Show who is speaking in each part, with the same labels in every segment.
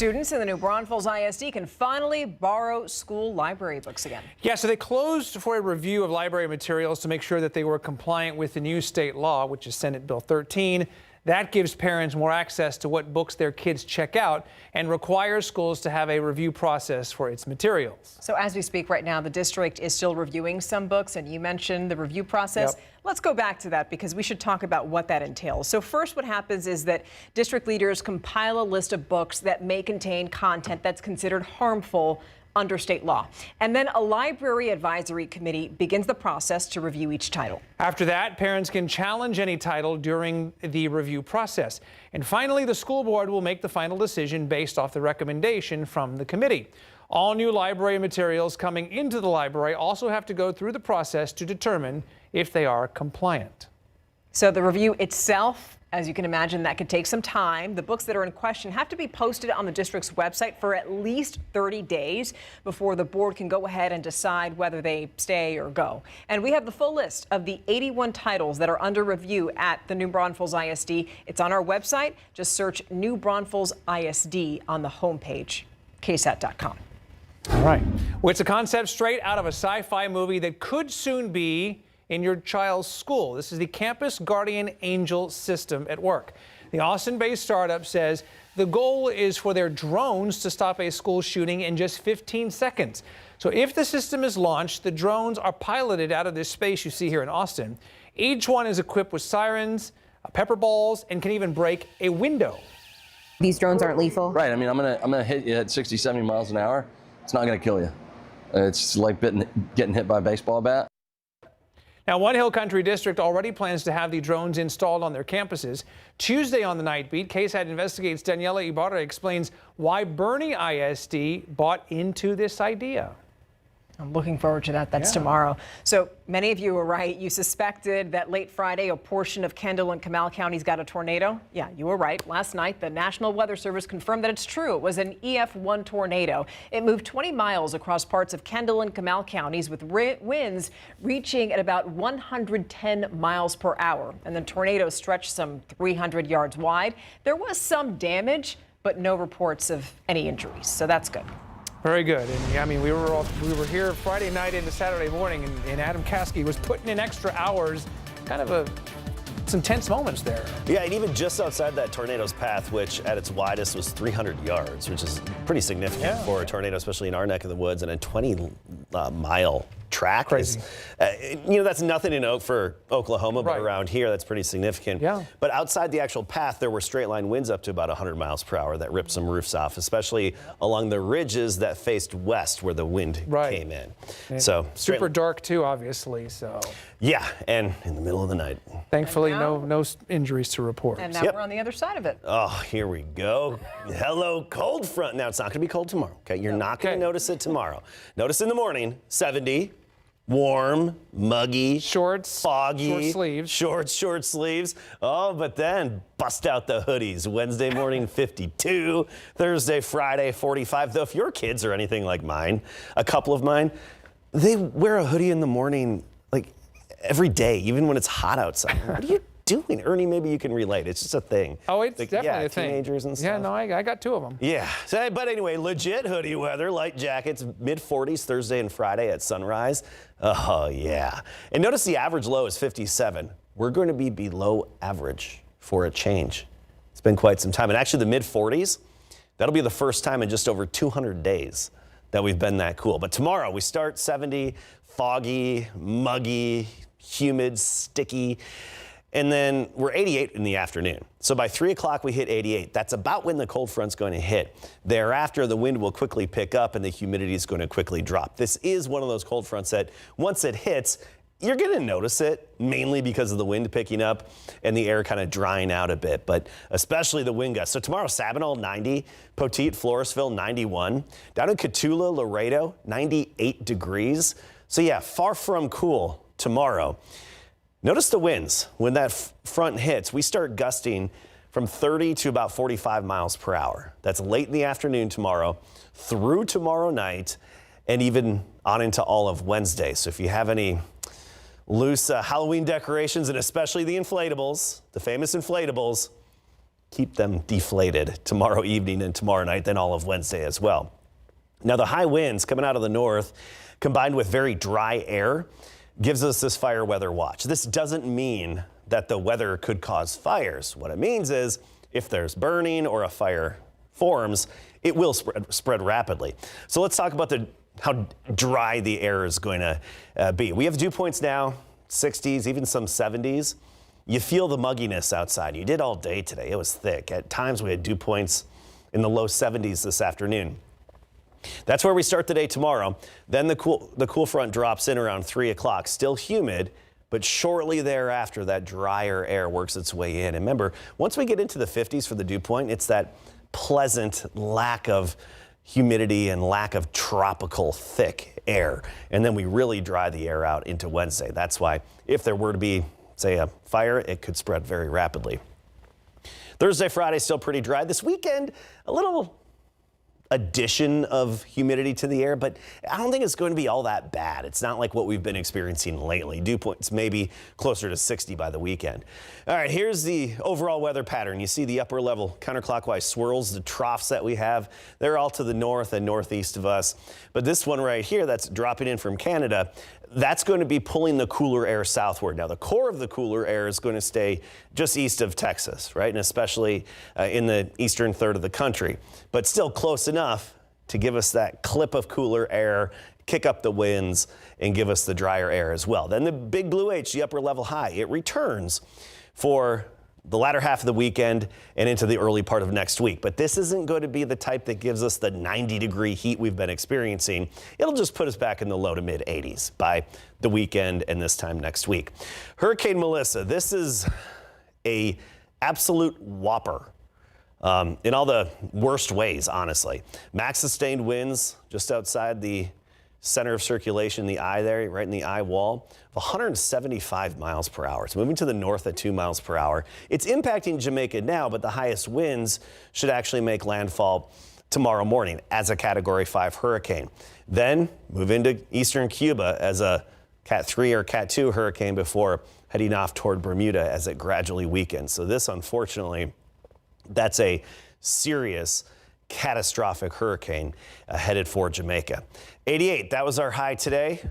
Speaker 1: Students in the New Braunfels ISD can finally borrow school library books again.
Speaker 2: Yeah, so they closed for a review of library materials to make sure that they were compliant with the new state law, which is Senate Bill 13. That gives parents more access to what books their kids check out and requires schools to have a review process for its materials.
Speaker 1: So as we speak right now, the district is still reviewing some books, and you mentioned the review process.
Speaker 2: Yep.
Speaker 1: Let's go back to that because we should talk about what that entails. So first, what happens is that district leaders compile a list of books that may contain content that's considered harmful under state law. And then a library advisory committee begins the process to review each title. After that, parents can challenge any title during the review process. And finally, the school board will make the final decision based off the recommendation from the committee. All new library materials coming into the library also have to go through the process to determine if they are compliant. So the review itself, as you can imagine, that could take some time. The books that are in question have to be posted on the district's website for at least 30 days before the board can go ahead and decide whether they stay or go. And we have the full list of the 81 titles that are under review at the New Braunfels ISD. It's on our website. Just search New Braunfels ISD on the homepage, KSAT.com. All right. Well, it's a concept straight out of a sci-fi movie that could soon be in your child's school. This is the Campus Guardian Angel system at work. The Austin-based startup says the goal is for their drones to stop a school shooting in just 15 seconds. So if the system is launched, the drones are piloted out of this space you see here in Austin. Each one is equipped with sirens, pepper balls, and can even break a window.
Speaker 3: These drones aren't lethal?
Speaker 4: Right. I mean, I'm gonna hit you at 60, 70 miles an hour. It's not gonna kill you. It's like getting hit by a baseball bat.
Speaker 2: Now, One Hill Country District already plans to have the drones installed on their campuses. Tuesday on the Nightbeat, KSAT Investigates Daniela Ibarra explains why Bernie ISD bought into this idea. I'm looking forward to that. That's tomorrow. So many of you were right. You suspected that late Friday, a portion of Kendall and Comal counties got a tornado. Yeah, you were right. Last night, the National Weather Service confirmed that it's true. It was an EF1 tornado. It moved 20 miles across parts of Kendall and Comal counties with winds reaching at about 110 miles per hour. And the tornado stretched some 300 yards wide. There was some damage, but no reports of any injuries. So that's good. Very good. And I mean, we were here Friday night into Saturday morning, and Adam Caskey was putting in extra hours. Kind of some tense moments there.
Speaker 5: Yeah, and even just outside that tornado's path, which at its widest was 300 yards, which is pretty significant for a tornado, especially in our neck of the woods, and a 20-mile track.
Speaker 2: Crazy.
Speaker 5: That's nothing to note for Oklahoma, but around here, that's pretty significant.
Speaker 2: Yeah.
Speaker 5: But outside the actual path, there were straight line winds up to about 100 miles per hour that ripped some roofs off, especially along the ridges that faced west where the wind came in.
Speaker 2: And
Speaker 5: so
Speaker 2: super dark too, obviously. So
Speaker 5: yeah, and in the middle of the night.
Speaker 2: Thankfully, no injuries to report.
Speaker 1: And now we're on the other side of it.
Speaker 5: Oh, here we go. Hello, cold front. Now, it's not going to be cold tomorrow, okay? You're not going to notice it tomorrow. Notice in the morning, 70. Warm, muggy,
Speaker 2: shorts,
Speaker 5: foggy,
Speaker 2: short
Speaker 5: short sleeves. Oh, but then bust out the hoodies. Wednesday morning, 52. Thursday, Friday, 45. Though if your kids are anything like mine, a couple of mine, they wear a hoodie in the morning like every day, even when it's hot outside. What are you doing? Ernie, maybe you can relate. It's just a thing.
Speaker 2: Oh, it's definitely a thing.
Speaker 5: Teenagers and stuff.
Speaker 2: Yeah, no, I got two of them.
Speaker 5: Yeah. So, but anyway, legit hoodie weather, light jackets, mid-40s Thursday and Friday at sunrise. Oh, yeah. And notice the average low is 57. We're going to be below average for a change. It's been quite some time. And actually, the mid-40s, that'll be the first time in just over 200 days that we've been that cool. But tomorrow, we start 70, foggy, muggy, humid, sticky. And then we're 88 in the afternoon. So by 3 o'clock, we hit 88. That's about when the cold front's going to hit. Thereafter, the wind will quickly pick up and the humidity is going to quickly drop. This is one of those cold fronts that once it hits, you're going to notice it, mainly because of the wind picking up and the air kind of drying out a bit, but especially the wind gusts. So tomorrow, Sabinal, 90, Poteet, Floresville, 91. Down in Cotulla, Laredo, 98 degrees. So yeah, far from cool tomorrow. Notice the winds. When that front hits, we start gusting from 30 to about 45 miles per hour. That's late in the afternoon tomorrow, through tomorrow night, and even on into all of Wednesday. So if you have any loose Halloween decorations, and especially the inflatables, the famous inflatables, keep them deflated tomorrow evening and tomorrow night, then all of Wednesday as well. Now, the high winds coming out of the north combined with very dry air gives us this fire weather watch. This doesn't mean that the weather could cause fires. What it means is if there's burning or a fire forms, it will spread rapidly. So let's talk about how dry the air is going to be. We have dew points now, 60s, even some 70s. You feel the mugginess outside. You did all day today. It was thick. At times we had dew points in the low 70s this afternoon. That's where we start the day tomorrow. Then the cool front drops in around 3 o'clock. Still humid, but shortly thereafter, that drier air works its way in. And remember, once we get into the 50s for the dew point, it's that pleasant lack of humidity and lack of tropical thick air. And then we really dry the air out into Wednesday. That's why if there were to be, say, a fire, it could spread very rapidly. Thursday, Friday, still pretty dry. This weekend, a little addition of humidity to the air, but I don't think it's going to be all that bad. It's not like what we've been experiencing lately. Dew points maybe closer to 60 by the weekend. All right, here's the overall weather pattern. You see the upper level counterclockwise swirls, the troughs that we have. They're all to the north and northeast of us. But this one right here that's dropping in from Canada, that's going to be pulling the cooler air southward. Now, the core of the cooler air is going to stay just east of Texas, right? And especially in the eastern third of the country, but still close enough to give us that clip of cooler air, kick up the winds, and give us the drier air as well. Then the big blue H, the upper level high, it returns for the latter half of the weekend and into the early part of next week. But this isn't going to be the type that gives us the 90-degree heat we've been experiencing. It'll just put us back in the low to mid 80s by the weekend and this time next week. Hurricane Melissa, this is a absolute whopper in all the worst ways, honestly. Max sustained winds just outside the center of circulation, the eye there, right in the eye wall, of 175 miles per hour. It's moving to the north at 2 miles per hour. It's impacting Jamaica now, but the highest winds should actually make landfall tomorrow morning as a Category 5 hurricane. Then move into eastern Cuba as a Cat 3 or Cat 2 hurricane before heading off toward Bermuda as it gradually weakens. So this, unfortunately, that's a serious catastrophic hurricane headed for Jamaica. 88, that was our high today.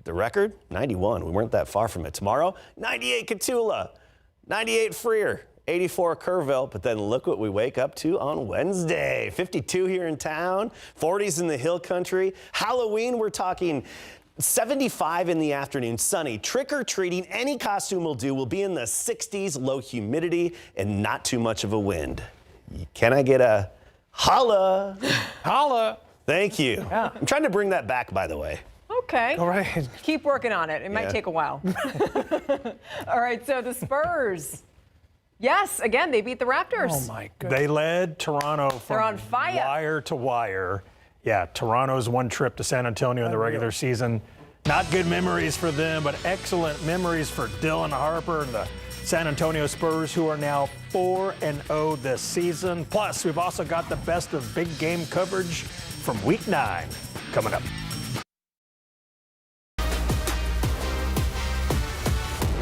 Speaker 5: The record, 91. We weren't that far from it. Tomorrow, 98 Cotulla, 98 Freer, 84 Kerrville. But then look what we wake up to on Wednesday. 52 here in town, 40s in the hill country. Halloween, we're talking 75 in the afternoon, sunny. Trick-or-treating, any costume will do. We'll be in the 60s, low humidity, and not too much of a wind. Can I get a holla?
Speaker 2: Holla.
Speaker 5: Thank you.
Speaker 2: Yeah.
Speaker 5: I'm trying to bring that back, by the way.
Speaker 1: Okay.
Speaker 2: All right.
Speaker 1: Keep working on it. It might take a while. All right, so the Spurs. Yes, again, they beat the Raptors.
Speaker 2: Oh, my goodness.
Speaker 6: They led Toronto from
Speaker 1: They're on fire.
Speaker 6: wire to wire. Yeah, Toronto's one trip to San Antonio in the regular season. Not good memories for them, but excellent memories for Dylan Harper and the San Antonio Spurs, who are now 4-0 this season. Plus, we've also got the best of big game coverage from Week 9 coming up.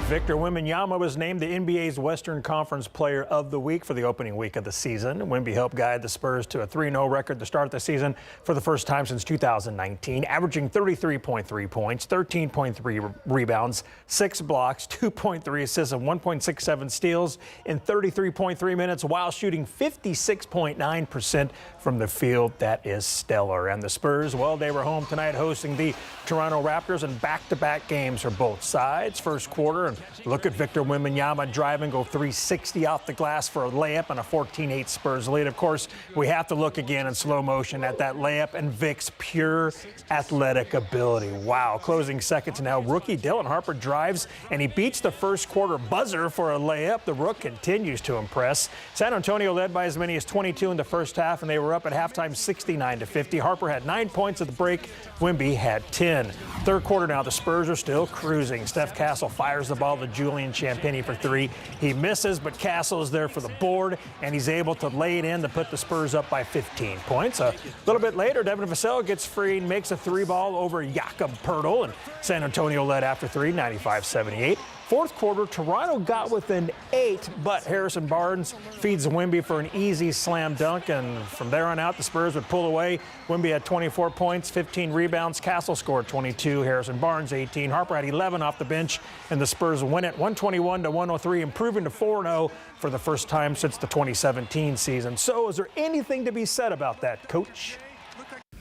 Speaker 6: Victor Wembanyama was named the NBA's Western Conference Player of the Week for the opening week of the season. Wemby helped guide the Spurs to a 3-0 record to start the season for the first time since 2019, averaging 33.3 points, 13.3 rebounds, 6 blocks, 2.3 assists, and 1.67 steals in 33.3 minutes while shooting 56.9% from the field. That is stellar. And the Spurs, well, they were home tonight hosting the Toronto Raptors in back-to-back games for both sides. First quarter, and look at Victor Wembanyama driving, go 360 off the glass for a layup and a 14-8 Spurs lead. Of course, we have to look again in slow motion at that layup and Vic's pure athletic ability. Wow. Closing seconds now. Rookie Dylan Harper drives, and he beats the first quarter buzzer for a layup. The Rook continues to impress. San Antonio led by as many as 22 in the first half, and they were up at halftime 69-50. Harper had 9 points at the break. Wemby had 10. Third quarter now, the Spurs are still cruising. Steph Castle fires the ball to Julian Champagnie for 3. He misses, but Castle is there for the board, and he's able to lay it in to put the Spurs up by 15 points. A little bit later, Devin Vassell gets free and makes a 3-ball over Jakob Poeltl, and San Antonio led after 3, 95-78. Fourth quarter, Toronto got within 8, but Harrison Barnes feeds Wemby for an easy slam dunk, and from there on out, the Spurs would pull away. Wemby had 24 points, 15 rebounds. Castle scored 22. Harrison Barnes 18. Harper had 11 off the bench, and the Spurs win it 121-103, improving to 4-0 for the first time since the 2017 season. So, is there anything to be said about that, Coach?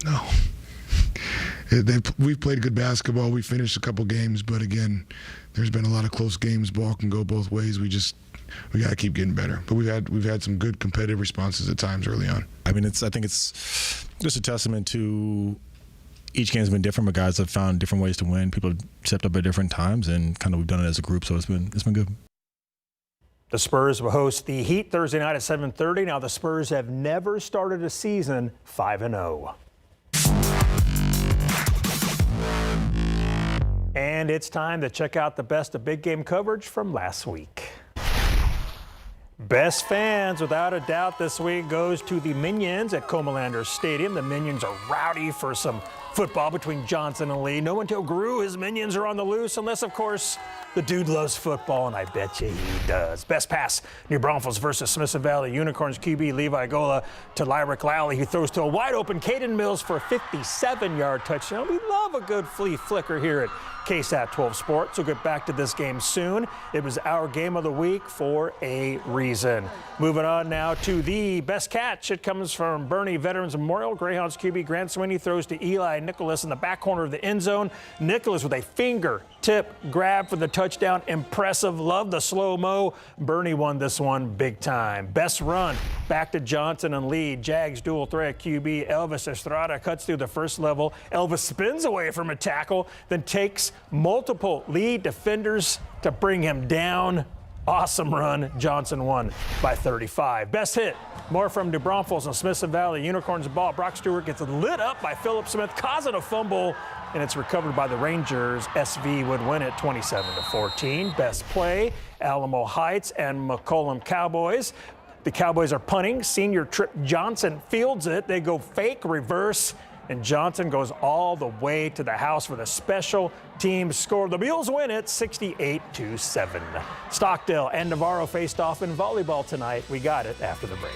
Speaker 7: No. We've played good basketball. We finished a couple games, but again, there's been a lot of close games. Ball can go both ways. We got to keep getting better. But we've had some good competitive responses at times early on.
Speaker 8: I mean, I think it's just a testament to each game's been different, but guys have found different ways to win. People have stepped up at different times, and kind of we've done it as a group. So it's been good.
Speaker 6: The Spurs will host the Heat Thursday night at 7:30. Now the Spurs have never started a season 5-0. And it's time to check out the best of big game coverage from last week. Best fans, without a doubt, this week goes to the Minions at Comalander Stadium. The Minions are rowdy for some football between Johnson and Lee. No until Grew, his Minions are on the loose, unless, of course, the dude loves football, and I bet you he does. Best pass, New Braunfels versus Smithson Valley Unicorns QB Levi Gola to Lyric Lally, who throws to a wide-open Caden Mills for a 57-yard touchdown. We love a good flea flicker here at KSAT 12 Sports. We'll get back to this game soon. It was our game of the week for a reason. Moving on now to the best catch. It comes from Bernie Veterans Memorial. Greyhounds QB Grant Sweeney throws to Eli Nicholas in the back corner of the end zone. Nicholas with a fingertip grab for the touchdown. Impressive. Love the slow-mo. Bernie won this one big time. Best run back to Johnson and Lee. Jags dual threat QB Elvis Estrada cuts through the first level. Elvis spins away from a tackle, then takes multiple lead defenders to bring him down. Awesome run. Johnson won by 35. Best hit. More from New Braunfels and Smithson Valley Unicorns ball. Brock Stewart gets lit up by Phillip Smith, causing a fumble, and it's recovered by the Rangers. SV would win it 27-14. Best play, Alamo Heights and McCollum Cowboys. The Cowboys are punting. Senior Trip Johnson fields it. They go fake reverse, and Johnson goes all the way to the house for the special team score. The Mules win it 68-7. Stockdale and Navarro faced off in volleyball tonight. We got it after the break.